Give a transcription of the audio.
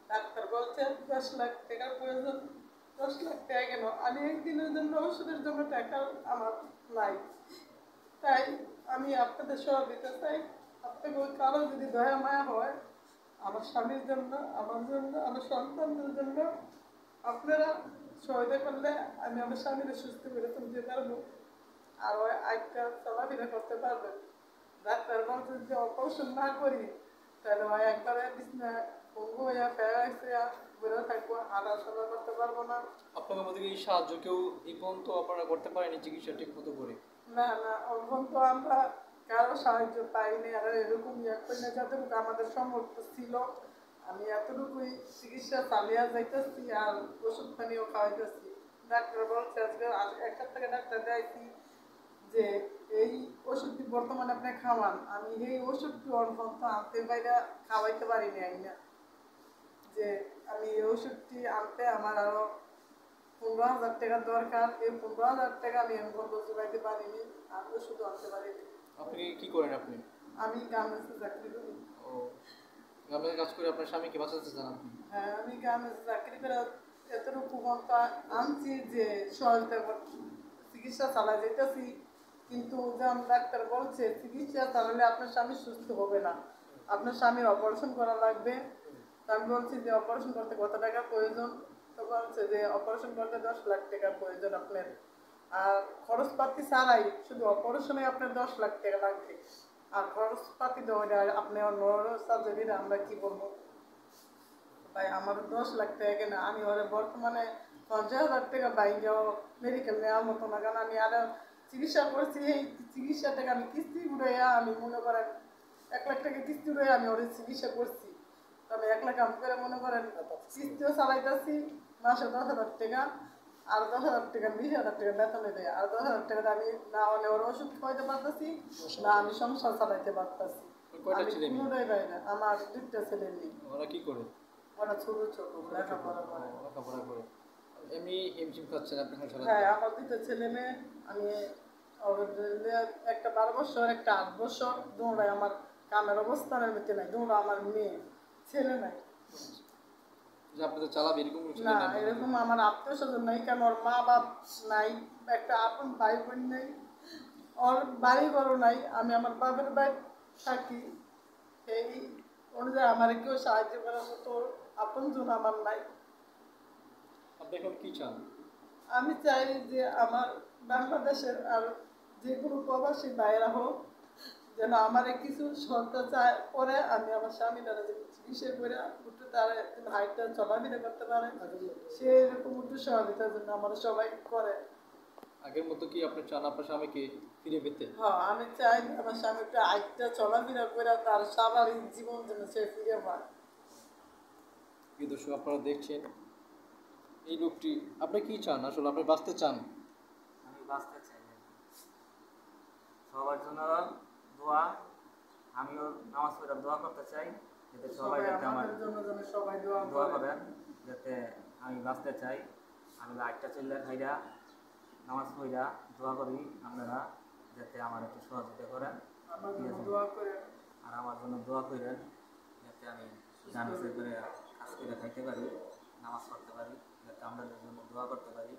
Doctor বলছে 10 লাখ টাকার প্রয়োজন। 10 লাখ টাকা কেন, আমি একদিনের জন্য ওষুধের জন্য টাকা আমার নাই। তাই আমি আপনাদের সহযোগিতা চাই। আপনাকে কারো যদি দয়া মায়া হয় আমার স্বামীর জন্য, আমার জন্য, আমার সন্তানদের জন্য আপনারা সহায়তা করলে আমি আমার স্বামীকে সুস্থ করে তুলতে পারবো, আর ওই আজটা চলাফেরা করতে পারবেন। ডাক্তার বলছে যে অপারেশন না করি তাহলে ওই একবারে বিছনা পঙ্গু হইয়া ফেরা বেরো থাকবো, হাঁটা চলা করতে পারবো না। আপনাদের মধ্যে কি সাহায্য কেউ এই পর্যন্ত আপনারা করতে পারেনি চিকিৎসা ঠিক মতো করে? না না, এখন তো আমরা কারো সাহায্য পাইনি। আর এরকম করি না, যতটুকু আমাদের সামর্থ্য ছিল আমি এতটুকুই চিকিৎসা চালিয়ে যাইতেছি আর ওষুধ পানিও খাওয়াইতেছি। ডাক্তার বলছে আজকে এক সপ্তাহে ডাক্তার দেখাইছি যে এই ওষুধটি বর্তমানে আপনি খাওয়ান। আমি এই ওষুধটি অনপন্ত আনতে বাইরে খাওয়াইতে পারিনি না, যে আমি এই ওষুধটি আনতে আমার আরো 15,000 টাকা দরকার। এই 15,000 টাকা আমি এখন জোগাইতে পারিনি, আর ওষুধ আনতে পারিনি। আপনি কি করেন আপনি? আমি গার্মেন্টসে চাকরি করি। ও, গ্রামের কাজ করে আপনার স্বামীকে বাঁচাতে চান আপনি? হ্যাঁ, আমি গার্মেন্টসে চাকরি করে এতটুকু পর্যন্ত আনছি যে সহায়তা চিকিৎসা চালাই যেতেছি। কিন্তু যেমন ডাক্তার বলছে চিকিৎসা চালালে আপনার স্বামী সুস্থ হবে না, আপনার স্বামীর অপারেশন করা লাগবে। তা আমি বলছি যে অপারেশন করতে কত টাকা প্রয়োজন? তো বলছে যে অপারেশন করতে 10 লাখ টাকার প্রয়োজন আপনার, আর খরচপাতি ছাড়াই শুধু অপারেশনে আপনার 10 লাখ টাকা লাগবে। আর খরচপাতি দেওয়া আপনি অন্য সার্জারির আমরা কি বলবো ভাই, আমার 10 লাখ টাকা কেনা আমি ওরে বর্তমানে 50,000 টাকা বাইরেও মেডিকেল নেওয়ার মতো না। কারণ আমি আরো চিকিৎসা করছি, এই চিকিৎসা টাকা আমি কিস্তি উড়াইয়া আমি মনে করেন 1 লাখ টাকা কিস্তি উড়াইয়া আমি ওর চিকিৎসা করছি। তবে 1 লাখ আমি করে মনে করেন কিস্তিও চালাইতেছি মাসে 10,000 টাকা, আর 10,000 টাকা 20,000 টাকা বেতনে দেয়, আর 10,000 টাকা আমি না হলে ওর ওষুধ খাওয়াইতে পারতেছি না আমি সংসার চালাইতে পারতেছি। আমি কোনোটাই পাই না। আমার 2টা ছেলে নেই। ওরা কি করে? ওরা ছোট ছোট লেখাপড়া করে। লেখাপড়া করে এমনি হিমশিম খাচ্ছেন আপনি সংসার? হ্যাঁ, আমার 2টা ছেলে মেয়ে। আমি একটা 12 বছর, একটা 8 বছর, দুটাই আমার কামের অবস্থানের মধ্যে নাই, দুটো আমার মেয়ে, ছেলে নাই। যে আপনি তো চালাবে এরকম না, এরকম আমার আত্মীয় স্বজন নাই, কেন ওর মা বাপ নাই, একটা আপন ভাই বোন নেই, ওর বাড়ি ঘরও নাই। আমি আমার বাপের বাড়ি থাকি, এই অনুযায়ী আমার কেউ সাহায্য করার মতো আপনজন আমার নাই। আপনি এখন কি চান? আমি চাই যে আমার বাংলাদেশের আর যে কোনো প্রবাসী ভাইয়েরা হোক যেন আমার কিছু সন্তান চায় পরে আমি আমার স্বামী দ্বারা যে চিকিৎসা করে একটু তারা হাইটটা চলাফেরা করতে পারে, সে এরকম একটু সহযোগিতার জন্য আমরা সবাই করে। আগের মতো কি আপনি চান আপনার স্বামীকে ফিরে পেতে? হ্যাঁ, আমি চাই আমার স্বামীটা হাইটটা চলাফেরা করে তার স্বাভাবিক জীবন যেন সে ফিরে পায়। প্রিয় দর্শক, আপনারা দেখছেন এই লোকটি। আপনি কি চান আসলে? আপনি বাঁচতে চান? আমি বাঁচতে চাই সবার জন্য দোয়া। আমিও নামাজ পড়ে দোয়া করতে চাই যাতে সবাই যাতে আমার জন্য সবাই দোয়া করেন, যাতে আমি বাঁচতে চাই। আমি লাইটটা চললে খাইরা নামাজ পড়া দোয়া করি আপনারা যাতে আমার একটু সহযোগিতা করেন, আর আমার জন্য দোয়া করেন যাতে আমি জানাজা করে কাজ করে খাইতে পারি, নামাজ পড়তে পারি, যাতে আপনাদের জন্য দোয়া করতে পারি।